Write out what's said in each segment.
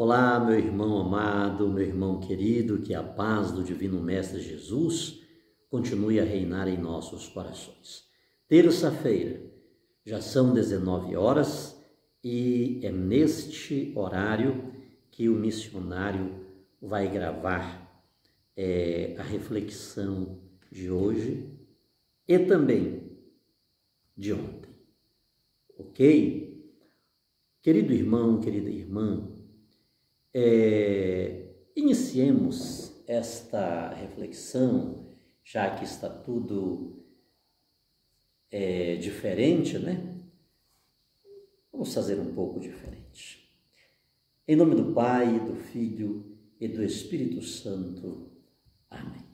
Olá, meu irmão amado, meu irmão querido, que a paz do Divino Mestre Jesus continue a reinar em nossos corações. Terça-feira, já são 19 horas e é neste horário que o missionário vai gravar a reflexão de hoje e também de ontem, ok? Querido irmão, querida irmã, iniciemos esta reflexão, já que está tudo diferente, né? Vamos fazer um pouco diferente. Em nome do Pai, do Filho e do Espírito Santo. Amém.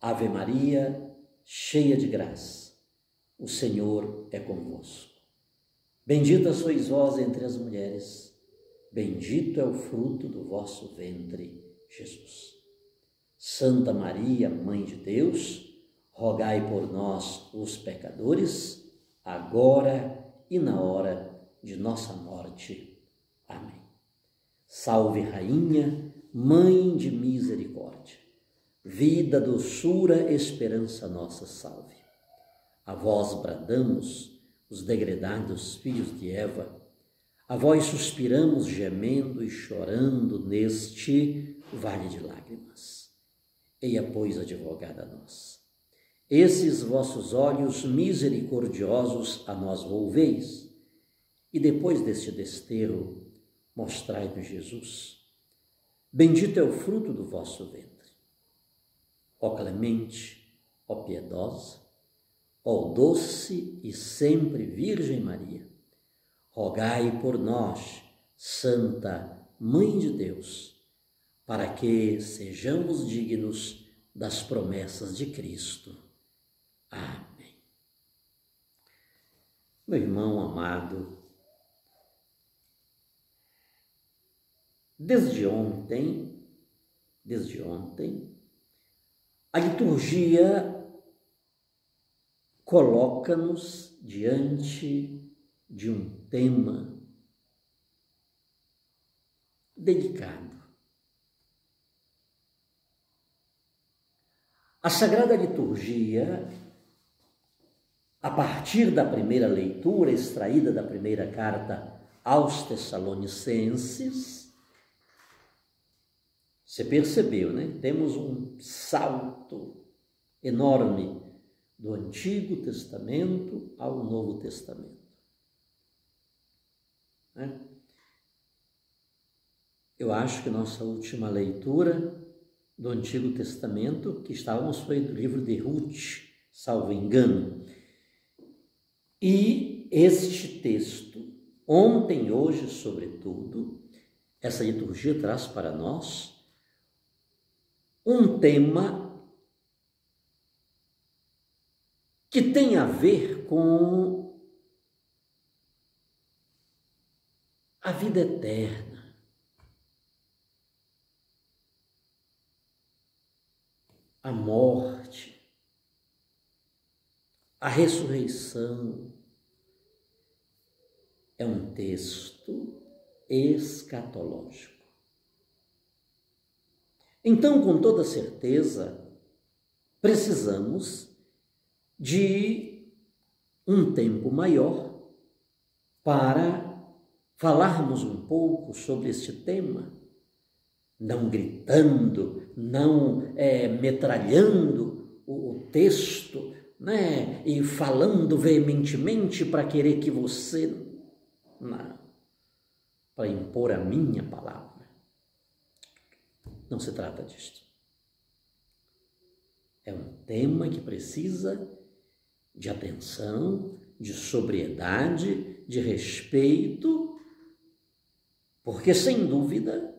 Ave Maria, cheia de graça, o Senhor é convosco. Bendita sois vós entre as mulheres, bendito é o fruto do vosso ventre, Jesus. Santa Maria, Mãe de Deus, rogai por nós, os pecadores, agora e na hora de nossa morte. Amém. Salve, Rainha, Mãe de misericórdia, vida, doçura, esperança nossa, salve. A vós bradamos, os degredados filhos de Eva, a vós suspiramos, gemendo e chorando neste vale de lágrimas. Eia, pois, advogada nossa, esses vossos olhos misericordiosos a nós volveis, e depois deste desterro, mostrai-nos Jesus. Bendito é o fruto do vosso ventre. Ó clemente, ó piedosa, ó doce e sempre Virgem Maria, rogai por nós, Santa Mãe de Deus, para que sejamos dignos das promessas de Cristo. Amém. Meu irmão amado, desde ontem, a liturgia coloca-nos diante de um tema delicado. A Sagrada Liturgia, a partir da primeira leitura, extraída da primeira carta aos Tessalonicenses, você percebeu, né? Temos um salto enorme do Antigo Testamento ao Novo Testamento. Eu acho que nossa última leitura do Antigo Testamento, que estávamos, foi do livro de Ruth, salvo engano. E este texto, ontem, hoje, sobretudo, essa liturgia traz para nós um tema que tem a ver com a vida eterna, a morte, a ressurreição. É um texto escatológico. Então, com toda certeza, precisamos de um tempo maior para falarmos um pouco sobre este tema, não gritando, não metralhando o texto, né, e falando veementemente para querer que você, não, para impor a minha palavra. Não se trata disto. É um tema que precisa de atenção, de sobriedade, de respeito, porque, sem dúvida,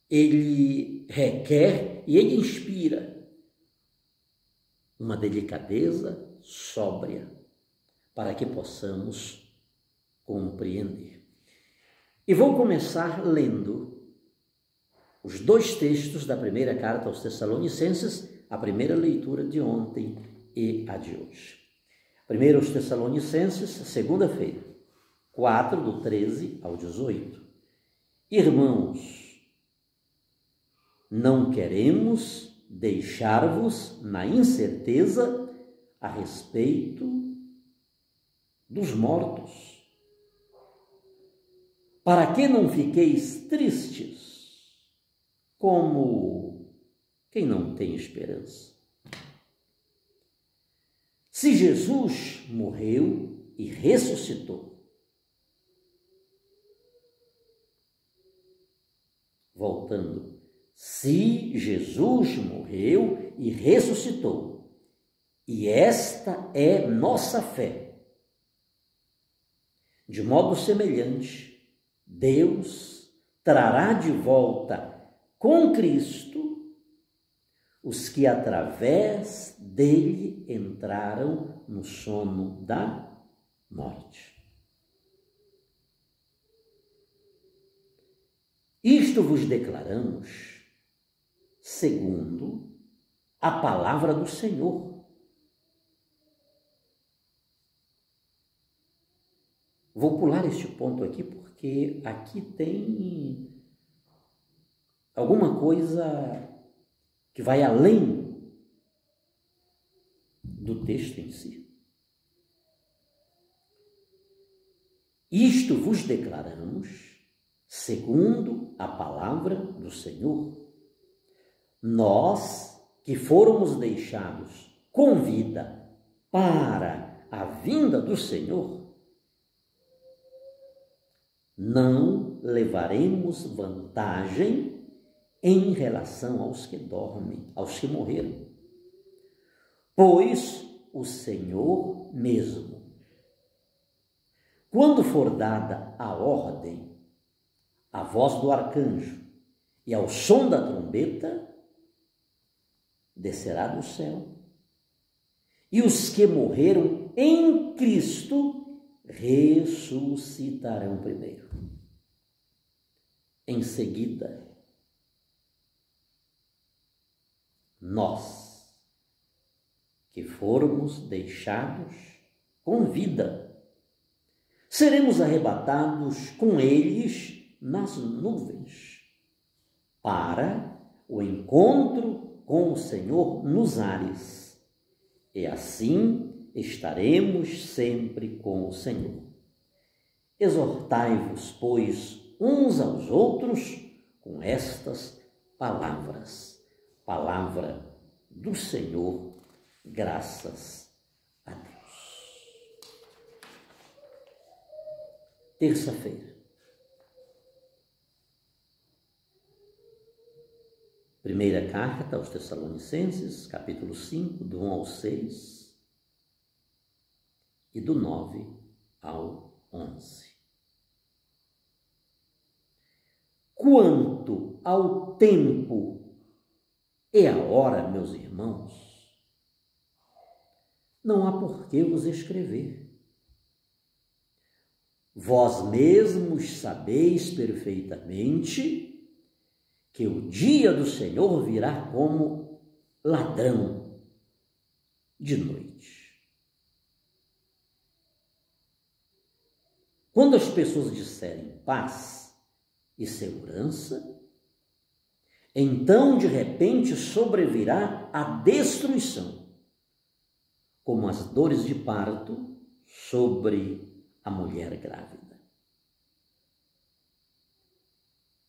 ele requer e ele inspira uma delicadeza sóbria para que possamos compreender. E vou começar lendo os dois textos da primeira carta aos Tessalonicenses, a primeira leitura de ontem e a de hoje. Primeiro aos Tessalonicenses, segunda-feira, 4, do 13 ao 18. Irmãos, não queremos deixar-vos na incerteza a respeito dos mortos, para que não fiqueis tristes, como quem não tem esperança. Se Jesus morreu e ressuscitou, voltando, se Jesus morreu e ressuscitou, e esta é nossa fé, de modo semelhante, Deus trará de volta com Cristo os que através dele entraram no sono da morte. Isto vos declaramos segundo a palavra do Senhor. Vou pular este ponto aqui porque aqui tem alguma coisa que vai além do texto em si. Isto vos declaramos segundo a palavra do Senhor. Nós que fôramos deixados com vida para a vinda do Senhor, não levaremos vantagem em relação aos que dormem, aos que morreram. Pois o Senhor mesmo, quando for dada a ordem, a voz do arcanjo e ao som da trombeta, descerá do céu. E os que morreram em Cristo ressuscitarão primeiro. Em seguida, nós que formos deixados com vida, seremos arrebatados com eles nas nuvens, para o encontro com o Senhor nos ares, e assim estaremos sempre com o Senhor. Exortai-vos, pois, uns aos outros com estas palavras. Palavra do Senhor, graças a Deus. Terça-feira. Primeira carta aos Tessalonicenses, capítulo 5, do 1 ao 6 e do 9 ao 11. Quanto ao tempo e a hora, meus irmãos, não há por que vos escrever. Vós mesmos sabeis perfeitamente que o dia do Senhor virá como ladrão de noite. Quando as pessoas disserem paz e segurança, então de repente sobrevirá a destruição, como as dores de parto sobre a mulher grávida.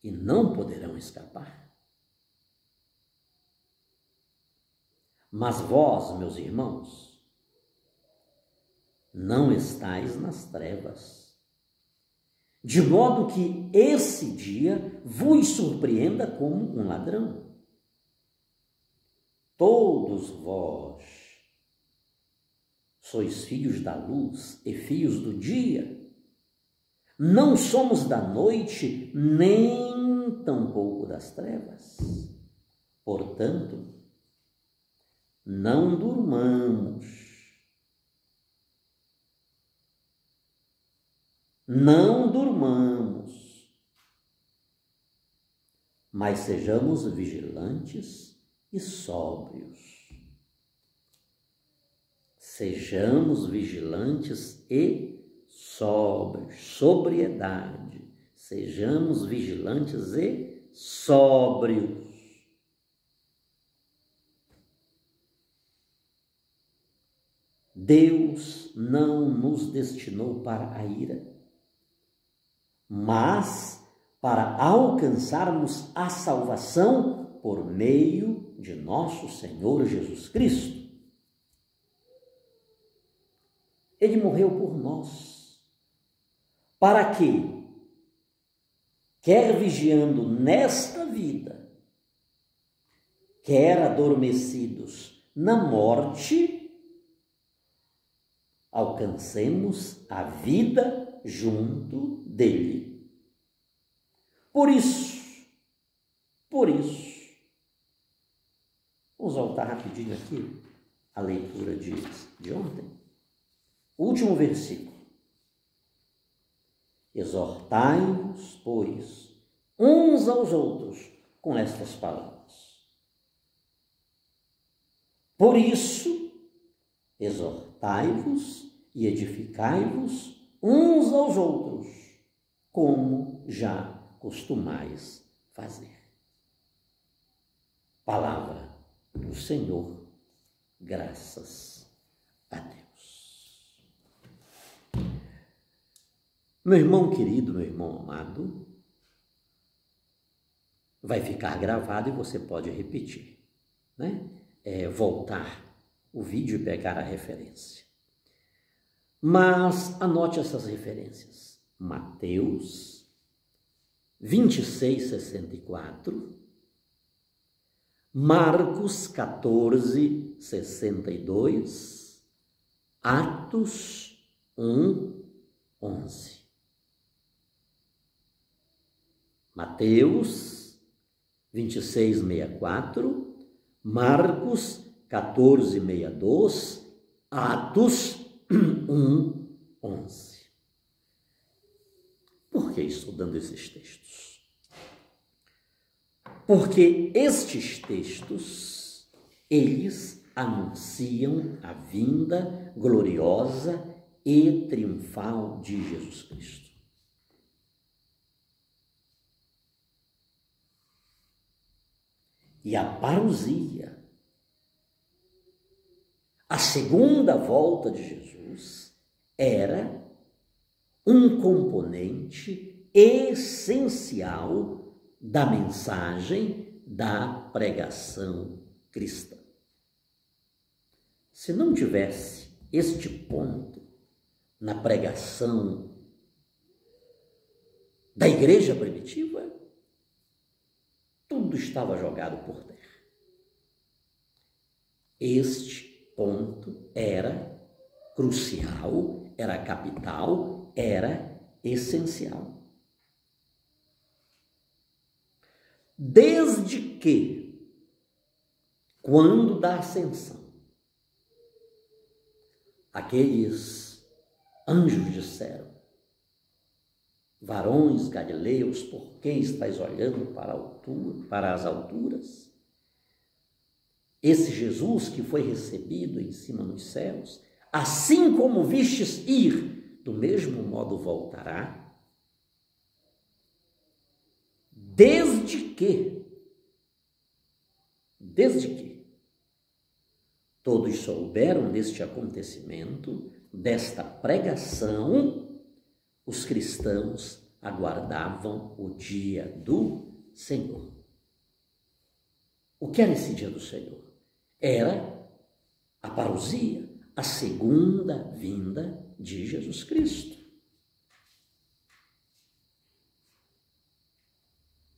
E não poderão escapar. Mas vós, meus irmãos, não estáis nas trevas, de modo que esse dia vos surpreenda como um ladrão. Todos vós sois filhos da luz e filhos do dia. Não somos da noite, nem tampouco das trevas. Portanto, não durmamos. Não durmamos, mas sejamos vigilantes e sóbrios. Sejamos vigilantes e sóbrios, sobriedade, sejamos vigilantes e sóbrios. Deus não nos destinou para a ira, mas para alcançarmos a salvação por meio de nosso Senhor Jesus Cristo. Ele morreu por nós, para que, quer vigiando nesta vida, quer adormecidos na morte, alcancemos a vida junto dele. Por isso, vamos voltar rapidinho aqui à leitura de ontem. O último versículo. Exortai-vos, pois, uns aos outros com estas palavras. Por isso, exortai-vos e edificai-vos uns aos outros, como já costumais fazer. Palavra do Senhor, graças a Deus. Meu irmão querido, meu irmão amado, vai ficar gravado e você pode repetir, né? Voltar o vídeo e pegar a referência. Mas anote essas referências. Mateus 26:64, Marcos 14:62, Atos 1:11. Mateus 26:64, Marcos 14:62, Atos 1:11. Por que estou dando esses textos? Porque estes textos, eles anunciam a vinda gloriosa e triunfal de Jesus Cristo. E a parousia, a segunda volta de Jesus, era um componente essencial da mensagem da pregação cristã. Se não tivesse este ponto na pregação da igreja primitiva, tudo estava jogado por terra. Este ponto era crucial, era capital, era essencial. Desde que, quando da ascensão, aqueles anjos disseram: varões galileus, por que estáis olhando para as alturas? Esse Jesus que foi recebido em cima nos céus, assim como vistes ir, do mesmo modo voltará. Desde que todos souberam deste acontecimento, desta pregação, os cristãos aguardavam o dia do Senhor. O que era esse dia do Senhor? Era a parousia, a segunda vinda de Jesus Cristo.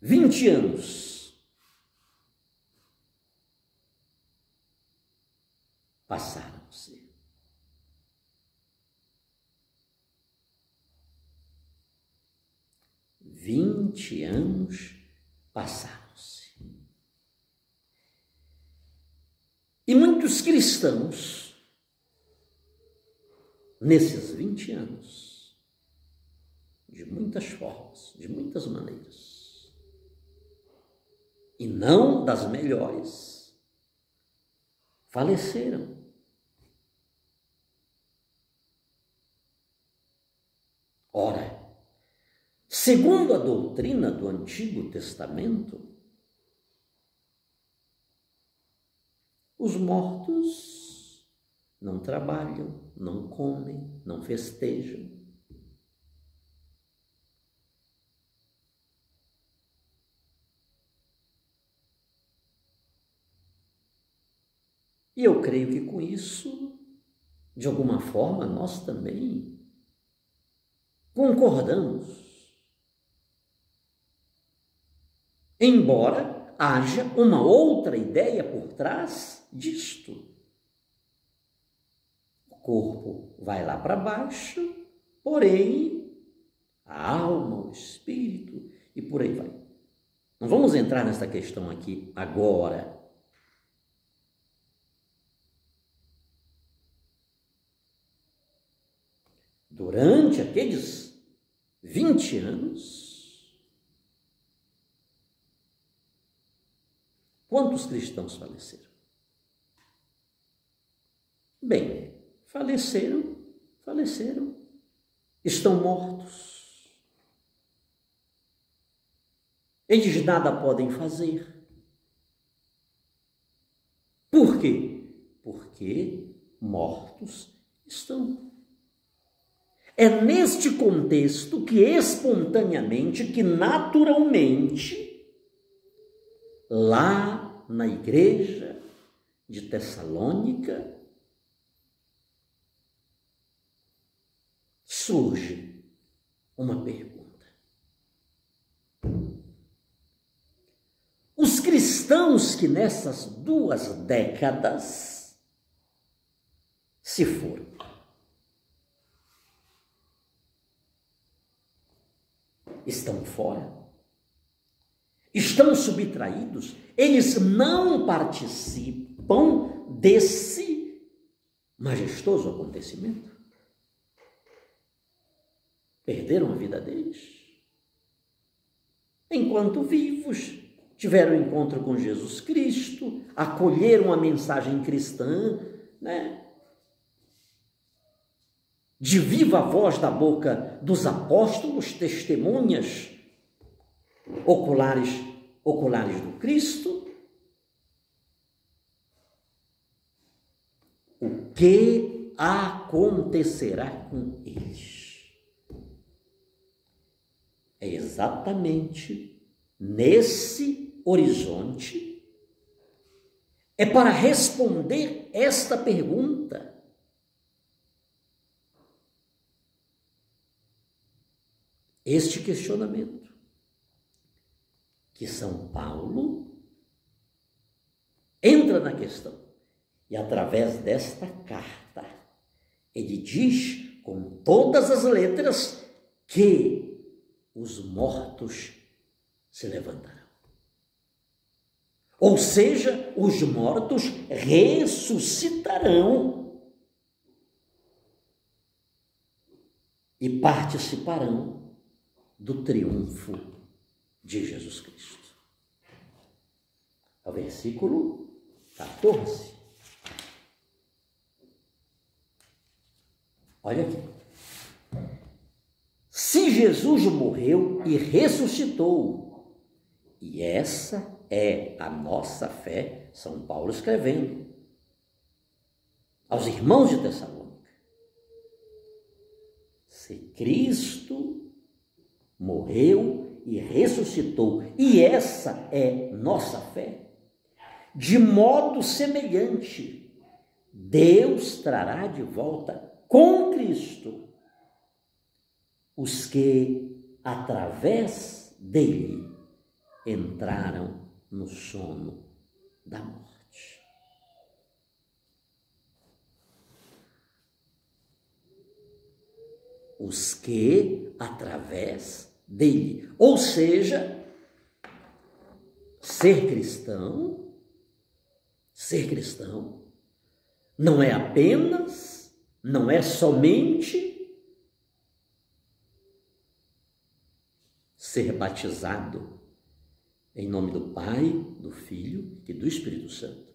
20 anos passaram-se. 20 anos passaram-se. E muitos cristãos, nesses 20 anos, de muitas formas, de muitas maneiras, e não das melhores, faleceram. segundo a doutrina do Antigo Testamento, os mortos não trabalham, não comem, não festejam. E eu creio que com isso, de alguma forma, nós também concordamos. Embora haja uma outra ideia por trás disto. O corpo vai lá para baixo, porém, a alma, o espírito e por aí vai. Não vamos entrar nessa questão aqui agora. Durante aqueles 20 anos, quantos cristãos faleceram? Bem, faleceram, estão mortos. Eles nada podem fazer. Por quê? Porque mortos estão. É neste contexto que espontaneamente, que naturalmente, lá na igreja de Tessalônica, surge uma pergunta. Os cristãos que nessas 2 décadas se foram, estão fora? Estão subtraídos? Eles não participam desse majestoso acontecimento? Perderam a vida deles? Enquanto vivos, tiveram encontro com Jesus Cristo, acolheram a mensagem cristã, de viva voz da boca dos apóstolos, testemunhas oculares do Cristo. O que acontecerá com eles? É exatamente nesse horizonte, é para responder esta pergunta. Este questionamento que São Paulo entra na questão e através desta carta ele diz com todas as letras que os mortos se levantarão. Ou seja, os mortos ressuscitarão e participarão do triunfo de Jesus Cristo. O versículo 14. Olha aqui. Se Jesus morreu e ressuscitou, e essa é a nossa fé, São Paulo escrevendo aos irmãos de Tessalônica. Se Cristo morreu e ressuscitou, e essa é nossa fé, de modo semelhante, Deus trará de volta com Cristo os que, através dele, entraram no sono da morte. Os que, através dele, ou seja, ser cristão não é apenas, não é somente ser batizado em nome do Pai, do Filho e do Espírito Santo.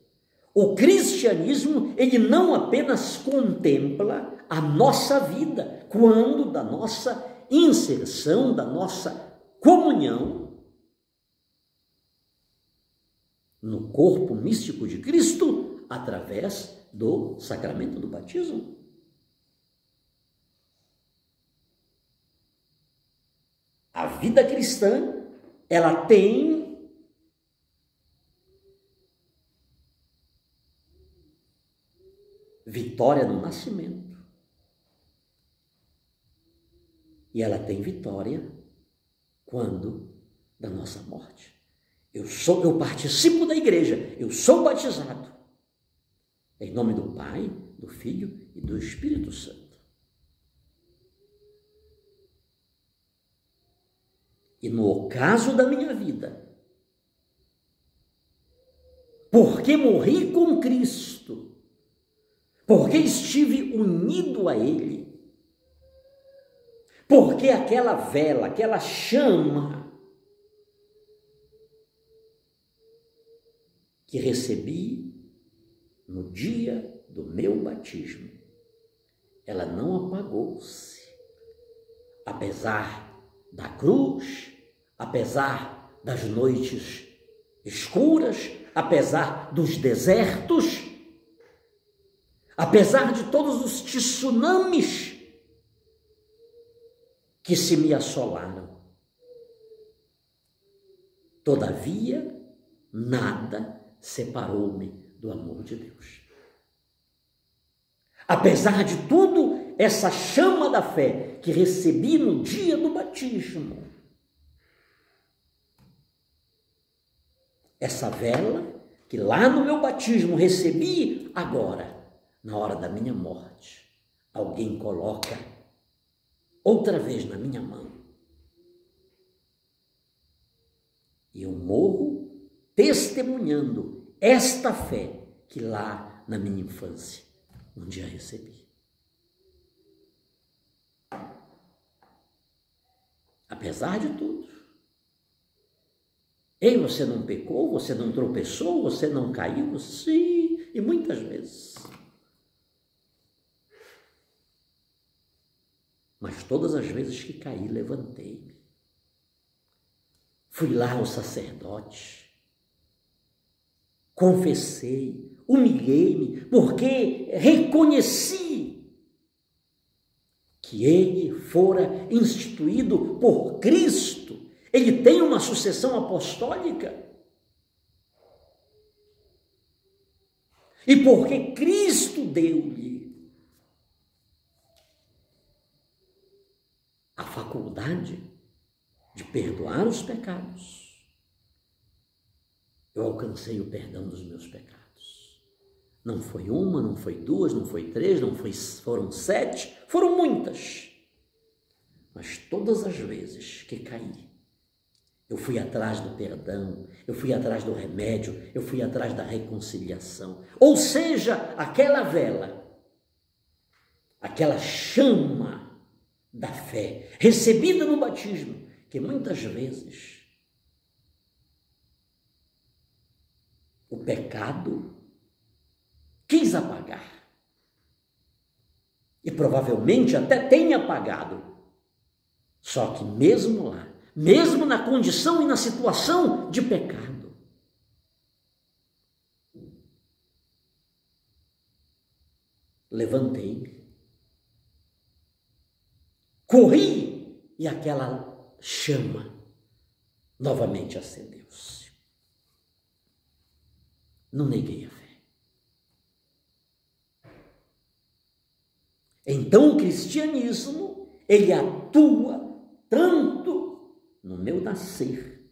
O cristianismo, ele não apenas contempla a nossa vida, quando da nossa inserção, da nossa comunhão no corpo místico de Cristo através do sacramento do batismo. A vida cristã, ela tem vitória no nascimento e ela tem vitória quando da nossa morte. Eu participo da igreja, eu sou batizado em nome do Pai, do Filho e do Espírito Santo. E no ocaso da minha vida, porque morri com Cristo, porque estive unido a Ele, porque aquela vela, aquela chama que recebi no dia do meu batismo, ela não apagou-se, apesar da cruz, apesar das noites escuras, apesar dos desertos, apesar de todos os tsunamis que se me assolaram. Todavia, nada separou-me do amor de Deus. Apesar de tudo, essa chama da fé que recebi no dia do batismo, essa vela que lá no meu batismo recebi, agora, na hora da minha morte, alguém coloca outra vez na minha mão. E eu morro testemunhando esta fé que lá na minha infância um dia recebi. Apesar de tudo. Ei, você não pecou, você não tropeçou, você não caiu? Sim, e muitas vezes. Mas todas as vezes que caí, levantei-me. Fui lá ao sacerdote, confessei, humilhei-me, porque reconheci que ele fora instituído por Cristo. Ele tem uma sucessão apostólica. E porque Cristo deu-lhe a faculdade de perdoar os pecados, eu alcancei o perdão dos meus pecados. Não foi uma, não foi duas, não foi três, foram 7, foram muitas. Mas todas as vezes que caí, eu fui atrás do perdão, eu fui atrás do remédio, eu fui atrás da reconciliação. Ou seja, aquela vela, aquela chama da fé, recebida no batismo, que muitas vezes o pecado quis apagar. E provavelmente até tenha apagado. Só que mesmo lá, mesmo na condição e na situação de pecado, levantei-me, corri e aquela chama novamente acendeu-se. Não neguei a fé. Então o cristianismo, ele atua tanto no meu nascer.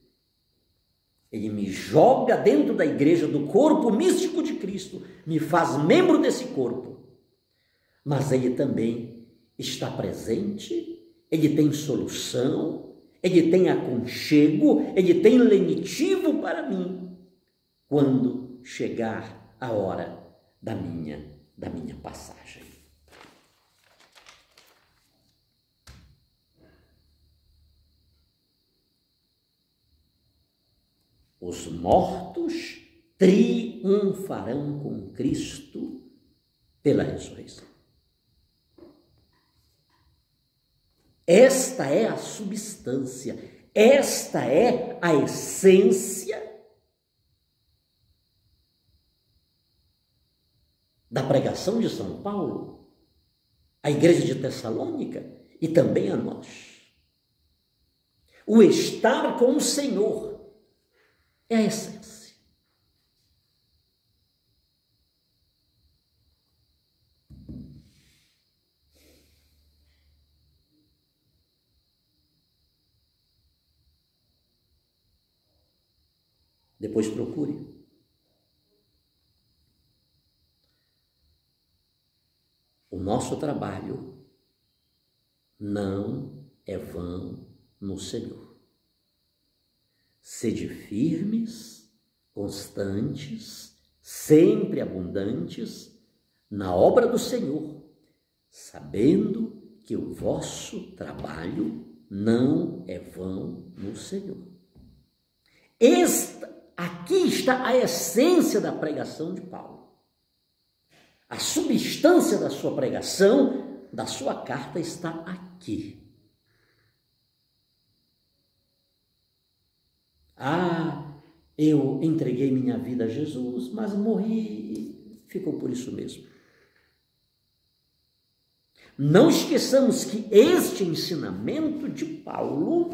Ele me joga dentro da igreja, do corpo místico de Cristo, me faz membro desse corpo. Mas ele também está presente, ele tem solução, ele tem aconchego, ele tem lenitivo para mim, quando chegar a hora da minha passagem. Os mortos triunfarão com Cristo pela ressurreição. Esta é a substância, esta é a essência da pregação de São Paulo, à igreja de Tessalônica e também a nós. O estar com o Senhor é a essência. Depois procure. O nosso trabalho não é vão no Senhor. Sede firmes, constantes, sempre abundantes na obra do Senhor, sabendo que o vosso trabalho não é vão no Senhor. Aqui está a essência da pregação de Paulo. A substância da sua pregação, da sua carta, está aqui. Eu entreguei minha vida a Jesus, mas morri e ficou por isso mesmo. Não esqueçamos que este ensinamento de Paulo,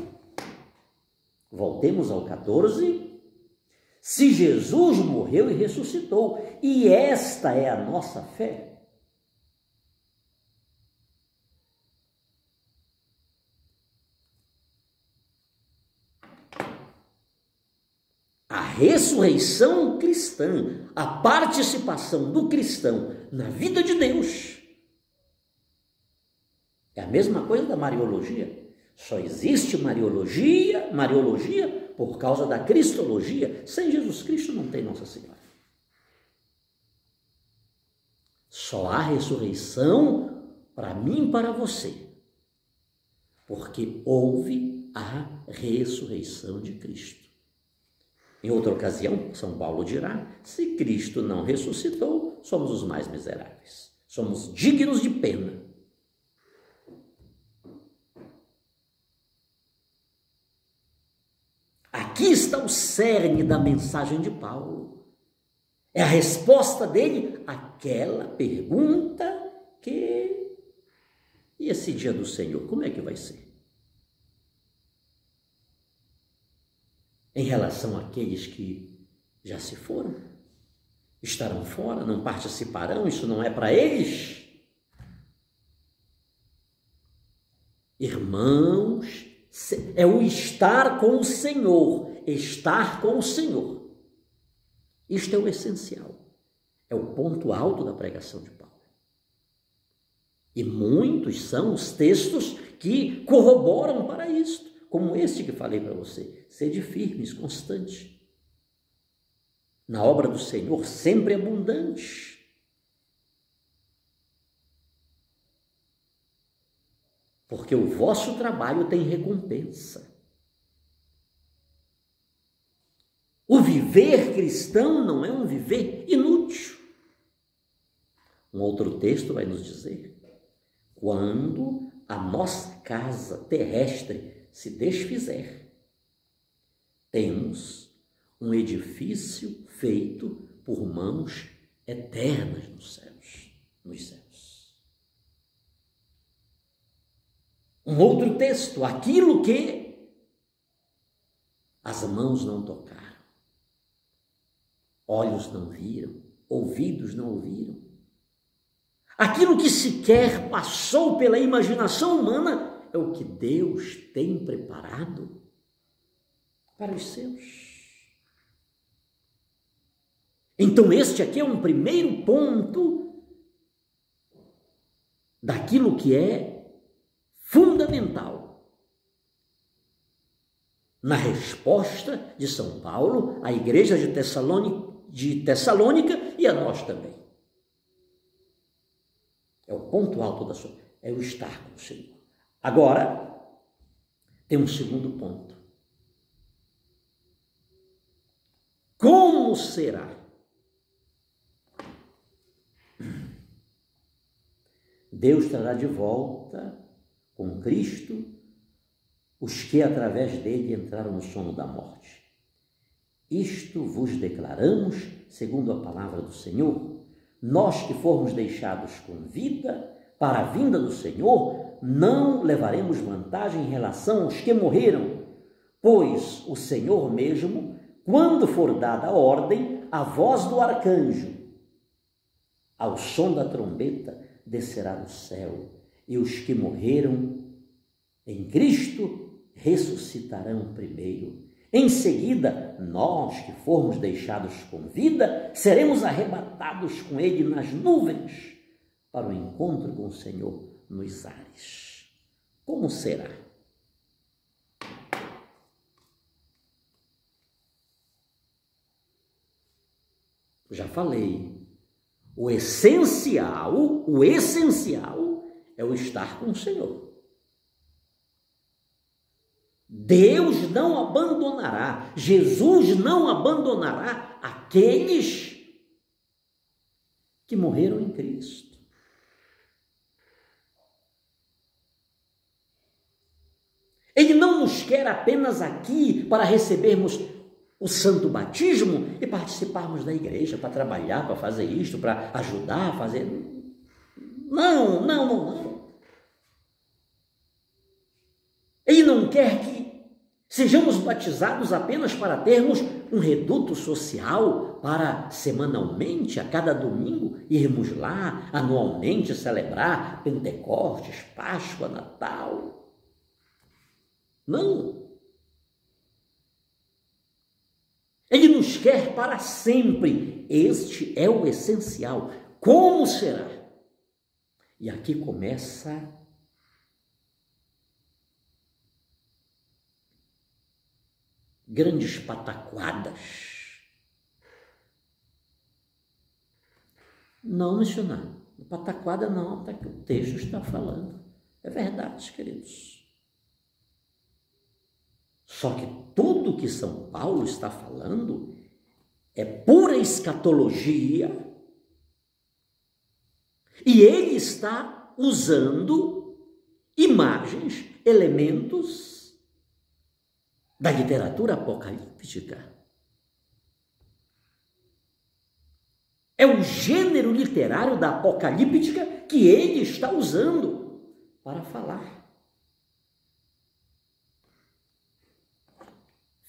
voltemos ao 14, se Jesus morreu e ressuscitou, e esta é a nossa fé, a ressurreição cristã, a participação do cristão na vida de Deus, é a mesma coisa da Mariologia. Só existe Mariologia por causa da Cristologia. Sem Jesus Cristo não tem Nossa Senhora. Só há ressurreição para mim e para você, porque houve a ressurreição de Cristo. Em outra ocasião, São Paulo dirá: se Cristo não ressuscitou, somos os mais miseráveis, somos dignos de pena. Aqui está o cerne da mensagem de Paulo. É a resposta dele àquela pergunta que: e esse dia do Senhor, como é que vai ser? Em relação àqueles que já se foram, estarão fora, não participarão, isso não é para eles? Irmãos, é o estar com o Senhor, estar com o Senhor. Isto é o essencial, é o ponto alto da pregação de Paulo. E muitos são os textos que corroboram para isto, como este que falei para você: sede firmes, constante, na obra do Senhor, sempre abundante. Porque o vosso trabalho tem recompensa. O viver cristão não é um viver inútil. Um outro texto vai nos dizer: quando a nossa casa terrestre se desfizer, temos um edifício feito por mãos eternas nos céus. Um outro texto: aquilo que as mãos não tocaram, olhos não viram, ouvidos não ouviram, aquilo que sequer passou pela imaginação humana, é o que Deus tem preparado para os seus. Então este aqui é um primeiro ponto daquilo que é fundamental na resposta de São Paulo à igreja de Tessalônica e a nós também. É o ponto alto da sua, é o estar com o Senhor. Agora, tem um segundo ponto. Como será? Deus trará de volta com Cristo os que através dele entraram no sono da morte. Isto vos declaramos, segundo a palavra do Senhor, nós que formos deixados com vida para a vinda do Senhor, não levaremos vantagem em relação aos que morreram, pois o Senhor mesmo, quando for dada a ordem, a voz do arcanjo, ao som da trombeta, descerá do céu, e os que morreram em Cristo ressuscitarão primeiro. Em seguida, nós que formos deixados com vida, seremos arrebatados com ele nas nuvens para o encontro com o Senhor nos ares. Como será? Já falei, o essencial é o estar com o Senhor. Deus não abandonará, Jesus não abandonará aqueles que morreram em Cristo. Ele não nos quer apenas aqui para recebermos o santo batismo e participarmos da igreja, para trabalhar, para fazer isto, para ajudar a fazer. Não. Ele não quer que sejamos batizados apenas para termos um reduto social, para semanalmente, a cada domingo, irmos lá, anualmente celebrar Pentecostes, Páscoa, Natal. Não. Ele nos quer para sempre. Este é o essencial. Como será? E aqui começa grandes pataquadas. Não, missionário, pataquada não, até que o texto está falando. É verdade, queridos. Só que tudo que São Paulo está falando é pura escatologia e ele está usando imagens, elementos da literatura apocalíptica. É o gênero literário da apocalíptica que ele está usando para falar.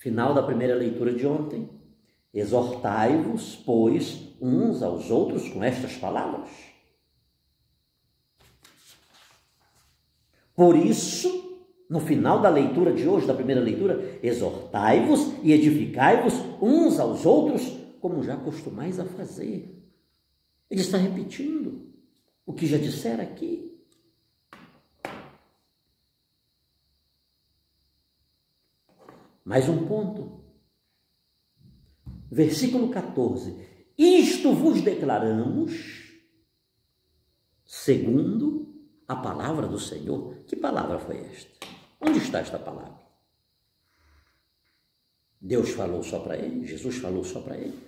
Final da primeira leitura de ontem. Exortai-vos, pois, uns aos outros com estas palavras. Por isso, no final da leitura de hoje, da primeira leitura, exortai-vos e edificai-vos uns aos outros, como já costumais a fazer. Ele está repetindo o que já dissera aqui. Mais um ponto. Versículo 14. Isto vos declaramos segundo a palavra do Senhor. Que palavra foi esta? Onde está esta palavra? Deus falou só para ele? Jesus falou só para ele?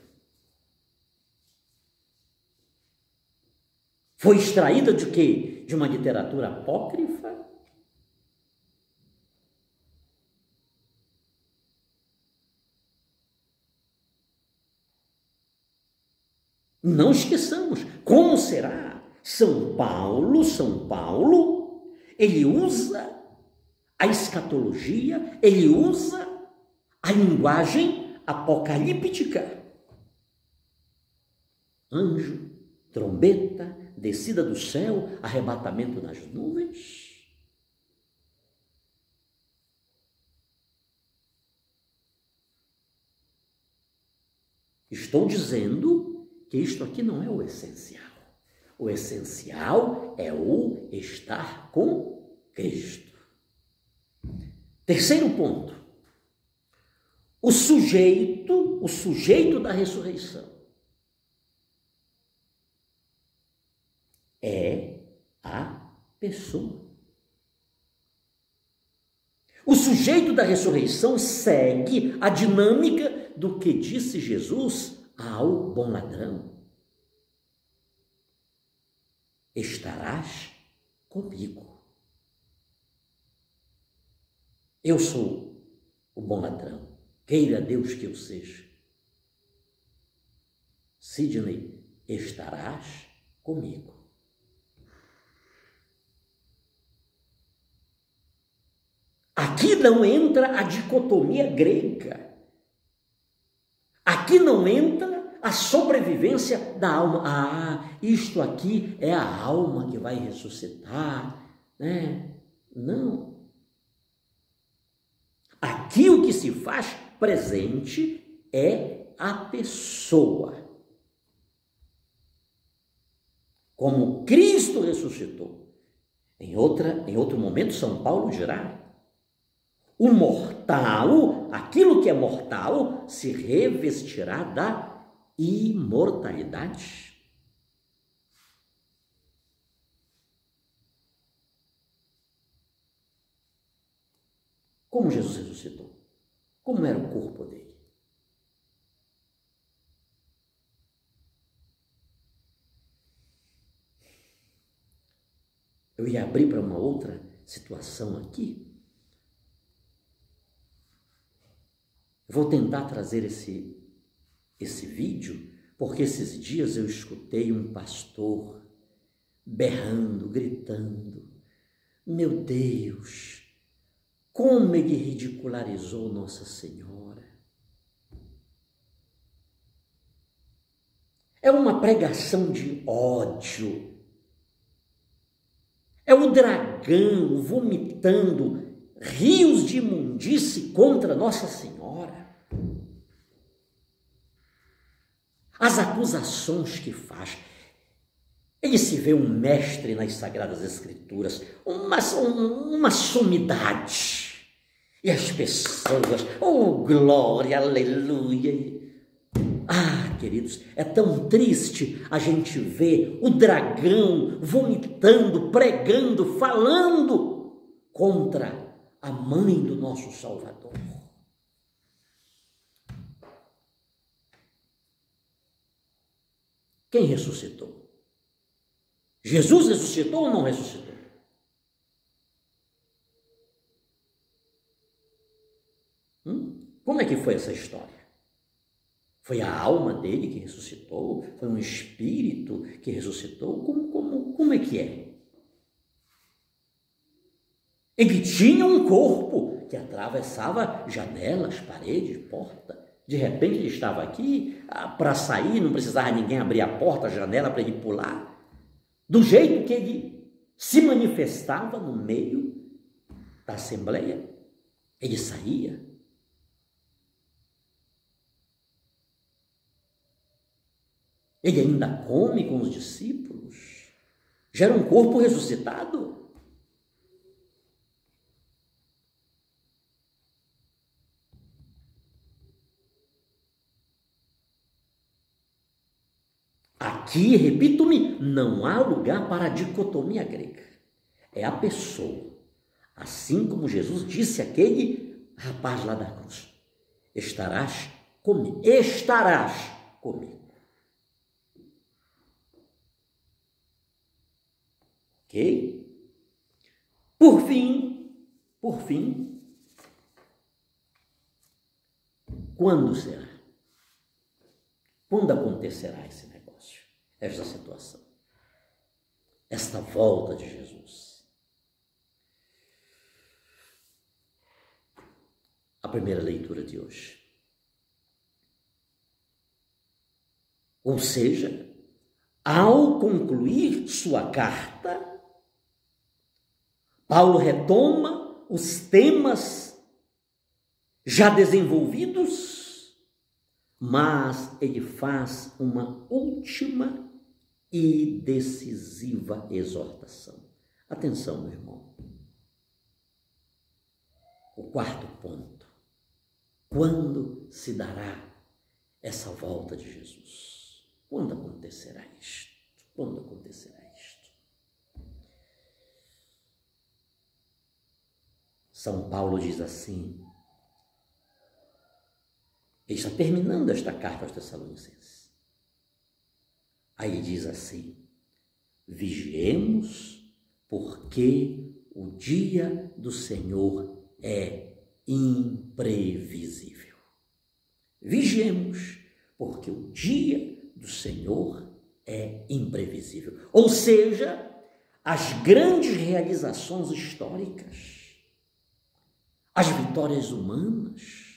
Foi extraída de quê? De uma literatura apócrifa? Não esqueçamos, como será? São Paulo, ele usa a escatologia, ele usa a linguagem apocalíptica. Anjo, trombeta, descida do céu, arrebatamento nas nuvens. Estou dizendo que isto aqui não é o essencial. O essencial é o estar com Cristo. Terceiro ponto. O sujeito da ressurreição é a pessoa. O sujeito da ressurreição segue a dinâmica do que disse Jesus ao bom ladrão: estarás comigo. Eu sou o bom ladrão. Queira Deus que eu seja. Sidney, estarás comigo. Aqui não entra a dicotomia grega. Aqui não entra a sobrevivência da alma. Ah, isto aqui é a alma que vai ressuscitar, né? Não. Aqui o que se faz presente é a pessoa. Como Cristo ressuscitou. Em outro momento, São Paulo dirá: o mortal, aquilo que é mortal, se revestirá da imortalidade. Como Jesus ressuscitou? Como era o corpo dele? Eu ia abrir para uma outra situação aqui. Eu vou tentar trazer esse vídeo, porque esses dias eu escutei um pastor berrando, gritando: meu Deus, como ele ridicularizou Nossa Senhora. É uma pregação de ódio. É o dragão vomitando rios de imundície contra Nossa Senhora. As acusações que faz. Ele se vê um mestre nas Sagradas Escrituras, uma sumidade. E as pessoas, oh glória, aleluia. Ah, queridos, é tão triste a gente ver o dragão vomitando, pregando, falando contra a mãe do nosso Salvador. Quem ressuscitou? Jesus ressuscitou ou não ressuscitou? Como é que foi essa história? Foi a alma dele que ressuscitou? Foi um espírito que ressuscitou? Como é que é? Ele tinha um corpo que atravessava janelas, paredes, porta. De repente ele estava aqui, para sair, não precisava ninguém abrir a porta, a janela para ele pular. Do jeito que ele se manifestava no meio da assembleia, ele saía. Ele ainda come com os discípulos. Já era um corpo ressuscitado. Aqui, repito-me, não há lugar para a dicotomia grega. É a pessoa. Assim como Jesus disse àquele rapaz lá da cruz: estarás comigo. Estarás comigo. Ok? Por fim, quando será? Quando acontecerá esse negócio, esta situação, esta volta de Jesus? A primeira leitura de hoje. Ou seja, ao concluir sua carta, Paulo retoma os temas já desenvolvidos, mas ele faz uma última e decisiva exortação. Atenção, meu irmão. O quarto ponto. Quando se dará essa volta de Jesus? Quando acontecerá isto? Quando acontecerá isto? São Paulo diz assim, ele está terminando esta carta aos Tessalonicenses. Aí ele diz assim: vigiemos, porque o dia do Senhor é imprevisível. Vigiemos, porque o dia do Senhor é imprevisível. Ou seja, as grandes realizações históricas, as vitórias humanas,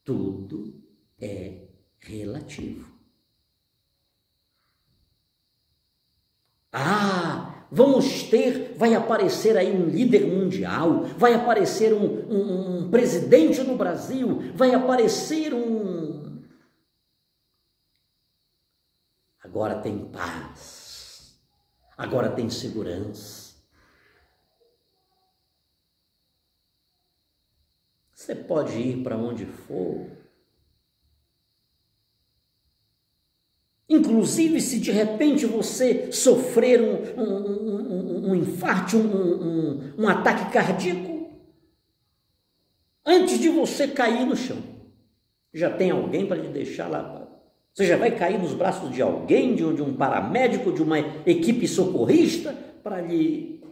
tudo é relativo. Vai aparecer aí um líder mundial, vai aparecer um presidente no Brasil, vai aparecer um... Agora tem paz, agora tem segurança. Você pode ir para onde for, inclusive se de repente você sofrer um infarto, um ataque cardíaco, antes de você cair no chão, já tem alguém para lhe deixar lá. Você já vai cair nos braços de alguém, de um paramédico, de uma equipe socorrista, para lhe...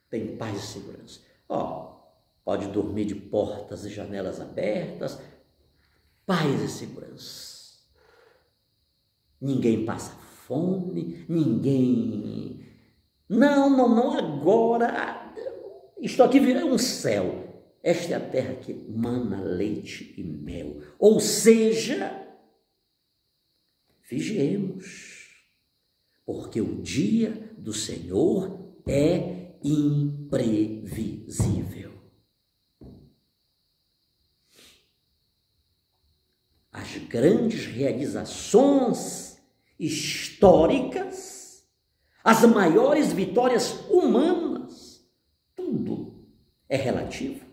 Tem paz e segurança. Pode dormir de portas e janelas abertas, paz e segurança. Ninguém passa fome, ninguém... Não, agora, isto aqui virou um céu. Esta é a terra que mana leite e mel. Ou seja, vigiemos, porque o dia do Senhor é imprevisível. As grandes realizações históricas, as maiores vitórias humanas, tudo é relativo.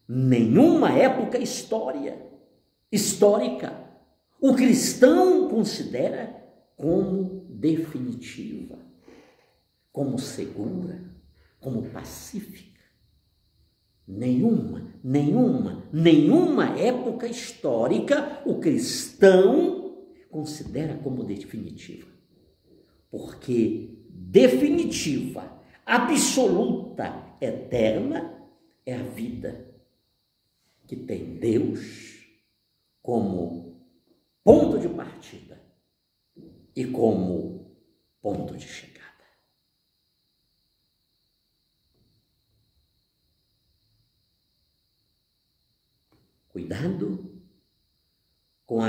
Nenhuma época histórica o cristão considera como definitiva, como segura, como pacífica. Nenhuma época histórica o cristão considera como definitiva. Porque definitiva, absoluta, eterna é a vida que tem Deus como ponto de partida e como ponto de chegada. Cuidado com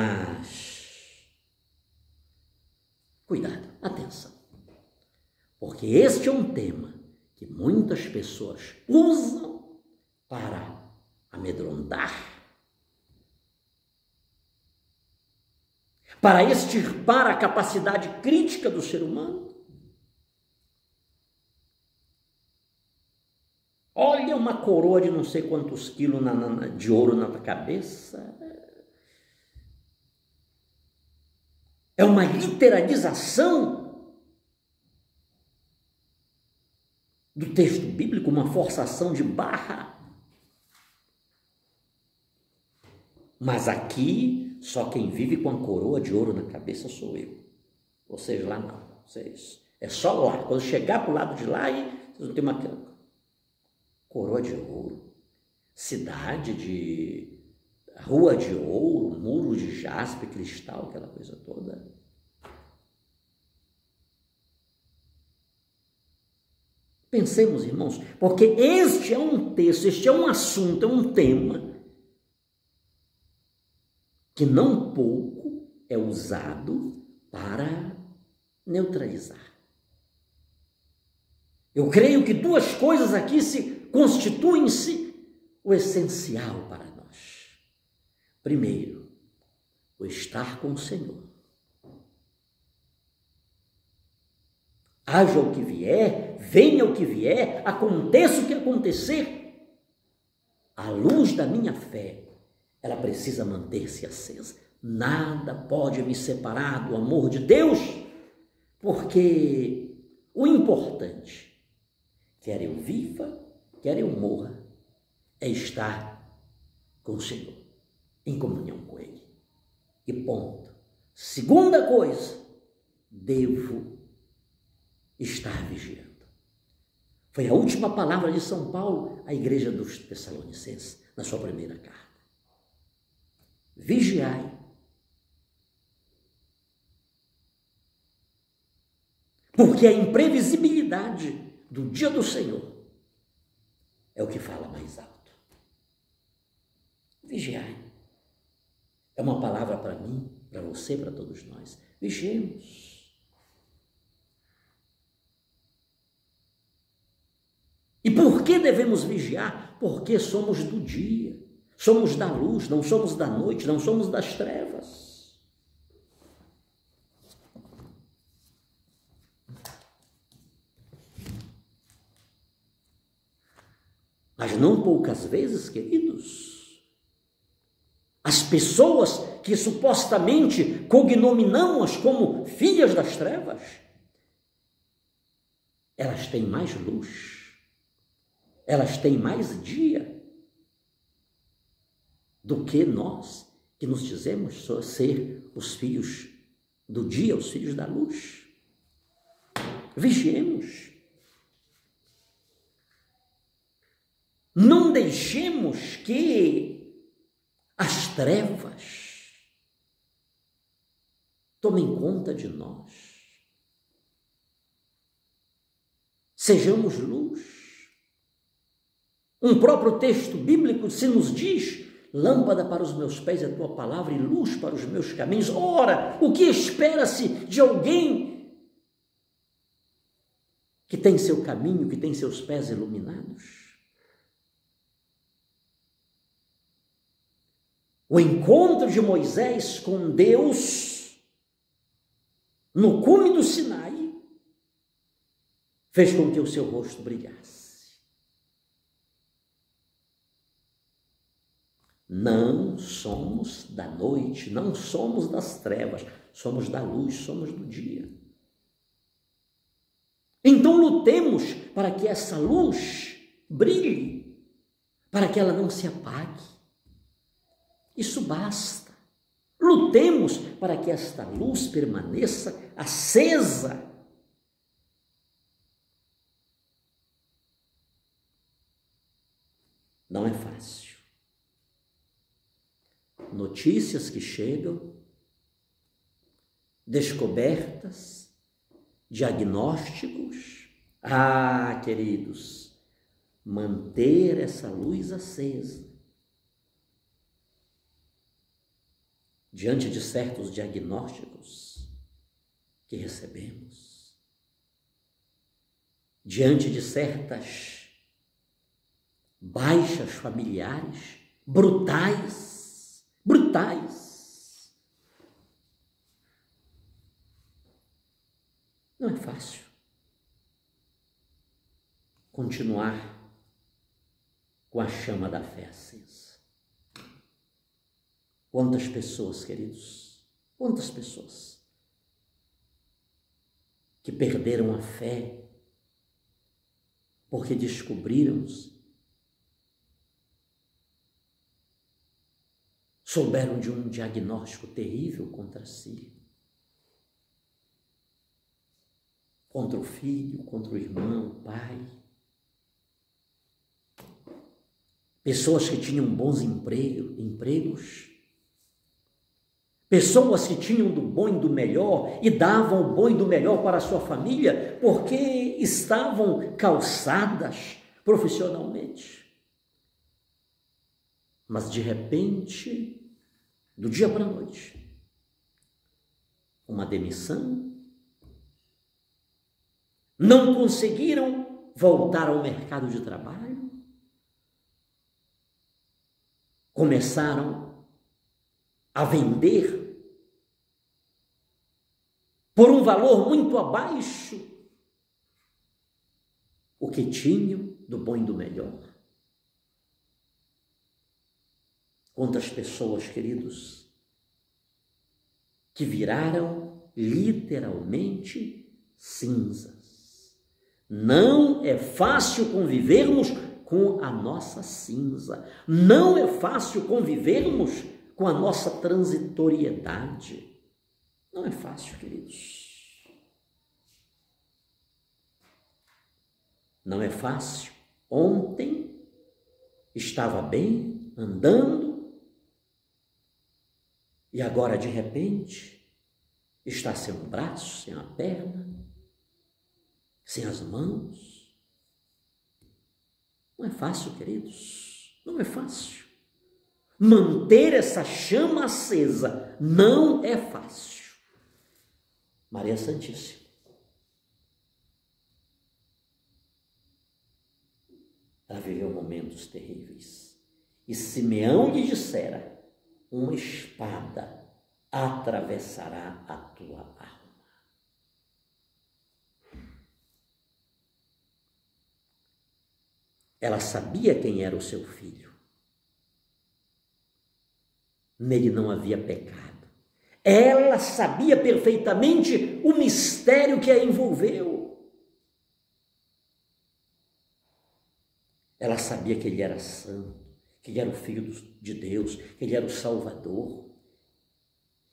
Cuidado, atenção, porque este é um tema que muitas pessoas usam para amedrontar, para extirpar a capacidade crítica do ser humano. Olha uma coroa de não sei quantos quilos de ouro na cabeça. É uma literalização do texto bíblico, uma forçação de barra. Mas aqui, só quem vive com a coroa de ouro na cabeça sou eu. Vocês lá não. Vocês, é só lá. Quando chegar para o lado de lá, aí vocês vão ter uma coroa de ouro, cidade de rua de ouro, muro de jaspe, cristal, aquela coisa toda. Pensemos, irmãos, porque este é um texto, este é um assunto, é um tema que não pouco é usado para neutralizar. Eu creio que duas coisas aqui constituem-se o essencial para nós. Primeiro, o estar com o Senhor. Haja o que vier, venha o que vier, aconteça o que acontecer, a luz da minha fé, ela precisa manter-se acesa. Nada pode me separar do amor de Deus, porque o importante, quer eu viva, quer eu morra, é estar com o Senhor, em comunhão com Ele. E ponto. Segunda coisa, devo estar vigiando. Foi a última palavra de São Paulo à igreja dos Tessalonicenses, na sua primeira carta. Vigiai. Porque a imprevisibilidade do dia do Senhor é o que fala mais alto. Vigiai. É uma palavra para mim, para você, para todos nós. Vigiemos. E por que devemos vigiar? Porque somos do dia, somos da luz, não somos da noite, não somos das trevas. Mas não poucas vezes, queridos, as pessoas que supostamente cognominamos como filhas das trevas, elas têm mais luz. Elas têm mais dia do que nós, que nos dizemos ser os filhos do dia, os filhos da luz. Vigiemos. Não deixemos que as trevas tomem conta de nós. Sejamos luz. Um próprio texto bíblico se nos diz: lâmpada para os meus pés é a tua palavra e luz para os meus caminhos. Ora, o que espera-se de alguém que tem seu caminho, que tem seus pés iluminados? O encontro de Moisés com Deus no cume do Sinai fez com que o seu rosto brilhasse. Não somos da noite, não somos das trevas, somos da luz, somos do dia. Então lutemos para que essa luz brilhe, para que ela não se apague. Isso basta. Lutemos para que esta luz permaneça acesa. Não é fácil. Notícias que chegam, descobertas, diagnósticos. Ah, queridos, manter essa luz acesa diante de certos diagnósticos que recebemos, diante de certas baixas familiares brutais. Não é fácil continuar com a chama da fé acesa. Quantas pessoas, queridos, quantas pessoas que perderam a fé porque souberam de um diagnóstico terrível contra si, contra o filho, contra o irmão, o pai. Pessoas que tinham bons empregos, pessoas que tinham do bom e do melhor e davam o bom e do melhor para a sua família porque estavam calçadas profissionalmente. Mas de repente, do dia para a noite, uma demissão, não conseguiram voltar ao mercado de trabalho, começaram a vender por um valor muito abaixo o que tinham do bom e do melhor. Quantas pessoas, queridos, que viraram literalmente cinzas. Não é fácil convivermos com a nossa cinza. Não é fácil convivermos com a nossa transitoriedade. Não é fácil, queridos. Não é fácil. Ontem estava bem, andando, e agora de repente está sem um braço, sem uma perna, sem as mãos. Não é fácil, queridos, não é fácil. Manter essa chama acesa não é fácil. Maria Santíssima, ela viveu momentos terríveis. E Simeão lhe dissera: uma espada atravessará a tua alma. Ela sabia quem era o seu filho. Nele não havia pecado. Ela sabia perfeitamente o mistério que a envolveu. Ela sabia que ele era santo, que ele era o Filho de Deus, que ele era o Salvador,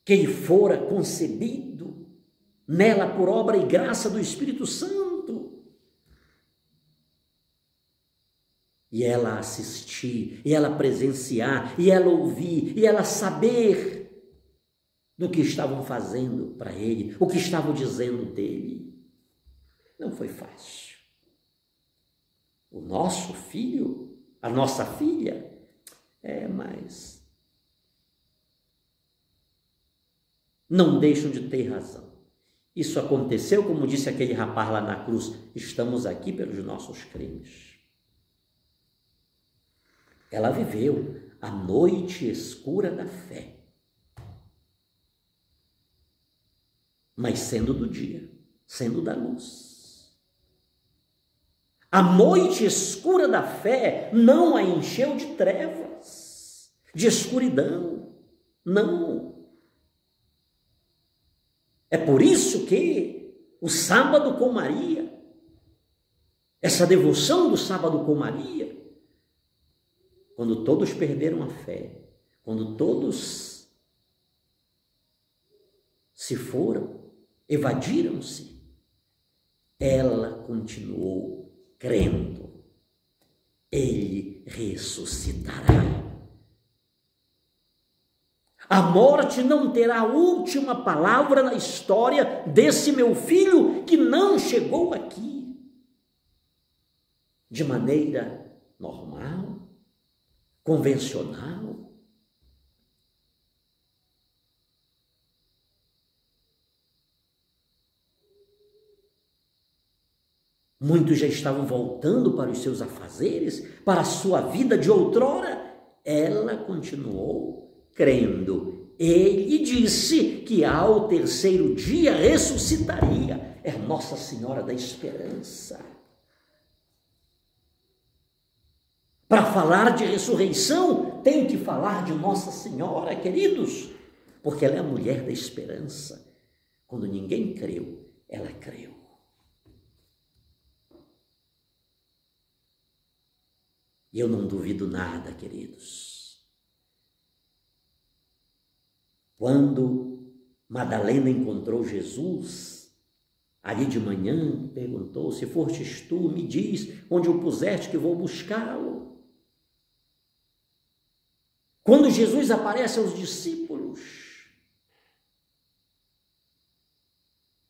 que ele fora concebido nela por obra e graça do Espírito Santo. E ela assistir, e ela presenciar, e ela ouvir, e ela saber do que estavam fazendo para ele, o que estavam dizendo dele. Não foi fácil. O nosso filho, a nossa filha, mas não deixam de ter razão. Isso aconteceu, como disse aquele rapaz lá na cruz, estamos aqui pelos nossos crimes. Ela viveu a noite escura da fé, mas sendo do dia, sendo da luz. A noite escura da fé não a encheu de trevas, de escuridão, não. É por isso que o sábado com Maria, essa devoção do sábado com Maria, quando todos perderam a fé, quando todos se foram, evadiram-se, ela continuou crendo. Ele ressuscitará. A morte não terá a última palavra na história desse meu filho que não chegou aqui de maneira normal, convencional. Muitos já estavam voltando para os seus afazeres, para a sua vida de outrora. Ela continuou crendo. Ele disse que ao terceiro dia ressuscitaria. É Nossa Senhora da Esperança. Para falar de ressurreição, tem que falar de Nossa Senhora, queridos, porque ela é a mulher da esperança. Quando ninguém creu, ela creu. E eu não duvido nada, queridos. Quando Madalena encontrou Jesus, ali de manhã, perguntou: se fostes tu, me diz onde o puseste que vou buscá-lo. Quando Jesus aparece aos discípulos,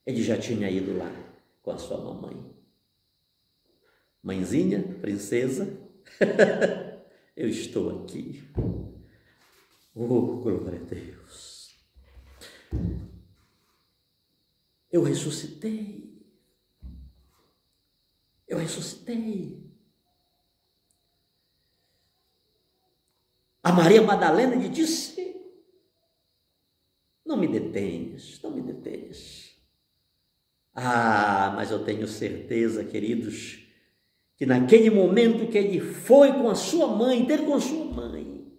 ele já tinha ido lá com a sua mamãe. Mãezinha, princesa, eu estou aqui. Oh, glória a Deus. Eu ressuscitei. Eu ressuscitei. A Maria Madalena lhe disse: não me detenhas, não me detenhas. Ah, mas eu tenho certeza, queridos, que naquele momento que ele foi com a sua mãe, ter com a sua mãe,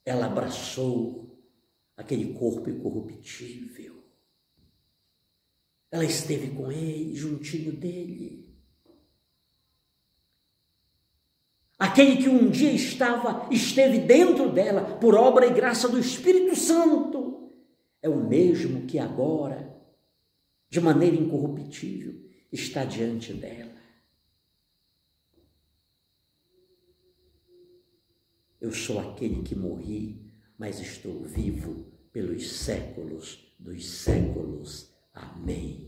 ela abraçou aquele corpo incorruptível. Ela esteve com ele, juntinho dele. Aquele que um dia esteve dentro dela por obra e graça do Espírito Santo, é o mesmo que agora, de maneira incorruptível, está diante dela. Eu sou aquele que morri, mas estou vivo pelos séculos dos séculos. Amém.